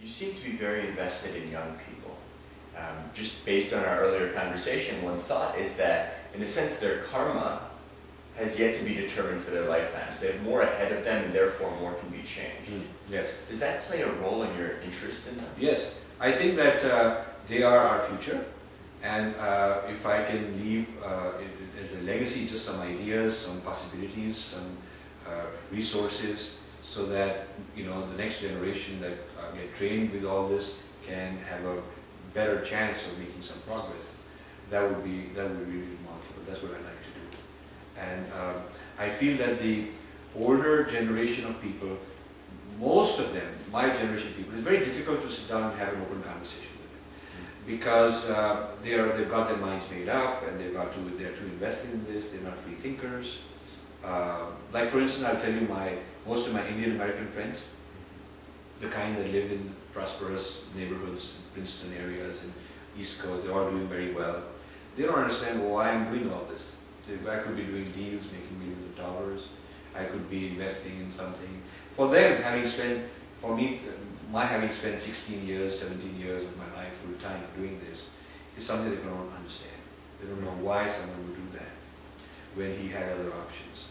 seem to be very invested in young people. Just based on our earlier conversation, one thought is that, in a sense, their karma has yet to be determined for their lifetimes. They have more ahead of them, and therefore more can be changed. Yes. Does that play a role in your interest in them? Yes. I think that they are our future, and if I can leave as a legacy just some ideas, some possibilities, some resources, so that the next generation that get trained with all this can have a better chance of making some progress, that would be really remarkable. That's what I'd like to do. And I feel that the older generation of people, most of them, my generation of people, it's very difficult to sit down and have an open conversation with them, because they've got their minds made up, and they're too invested in this. They're not free thinkers. Like for instance, I'll tell you, most of my Indian American friends, the kind that live in prosperous neighborhoods, Princeton areas and East Coast, they're all doing very well. They don't understand why I'm doing all this. I could be doing deals, making millions of dollars. I could be investing in something. For them, having spent 16 years, 17 years of my life full time doing this is something they don't understand. They don't know why someone would do that when he had other options.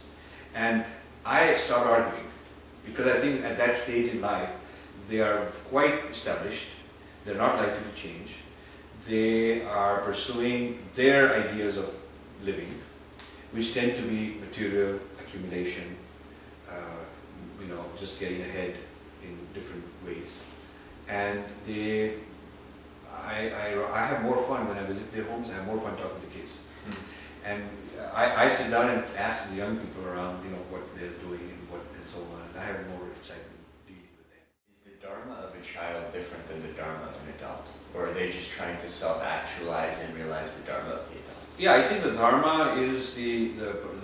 And I stopped arguing, because I think at that stage in life, they are quite established. They're not likely to change. They are pursuing their ideas of living, which tend to be material accumulation, just getting ahead in different ways. And I have more fun when I visit their homes. I have more fun talking to kids. And I sit down and ask the young people around, what they're doing and so on. And I have more excitement dealing with them. Is the dharma of a child different than the dharma of an adult? Or are they just trying to self-actualize and realize the dharma of the adult? Yeah, I think the dharma is the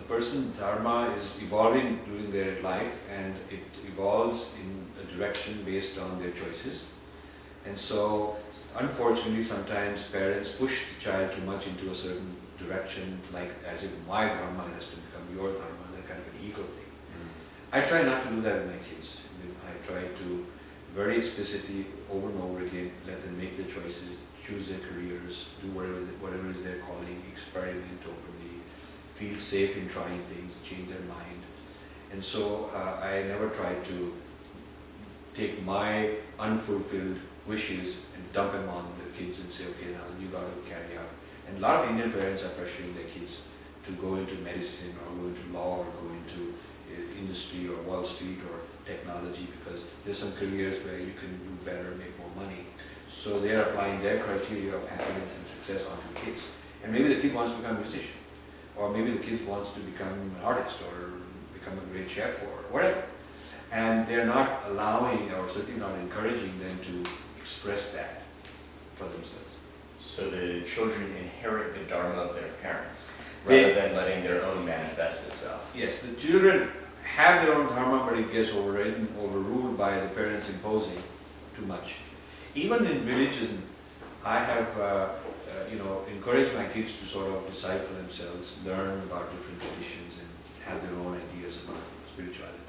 person's dharma is evolving during their life, and it evolves in a direction based on their choices. And so, unfortunately, sometimes parents push the child too much into a certain direction, like as if my dharma has to become your dharma, that kind of an ego thing. I try not to do that with my kids. I try to very explicitly, over and over again, let them make their choices, choose their careers, do whatever is their calling, experiment openly, feel safe in trying things, change their mind. And so I never try to take my unfulfilled wishes and dump them on the kids and say, okay, now you got to carry out. And a lot of Indian parents are pressuring their kids to go into medicine or go into law or go into industry or Wall Street or technology, because there's some careers where you can do better, make more money. So they're applying their criteria of happiness and success onto the kids. And maybe the kid wants to become a musician, or maybe the kid wants to become an artist or become a great chef or whatever. And they're not allowing, or certainly not encouraging them to express that for themselves. So the children inherit the dharma of their parents, rather than letting their own manifest itself. Yes, the children have their own dharma, but it gets overruled by the parents imposing too much. Even in religion, I have encouraged my kids to sort of decide for themselves, learn about different traditions, and have their own ideas about spirituality.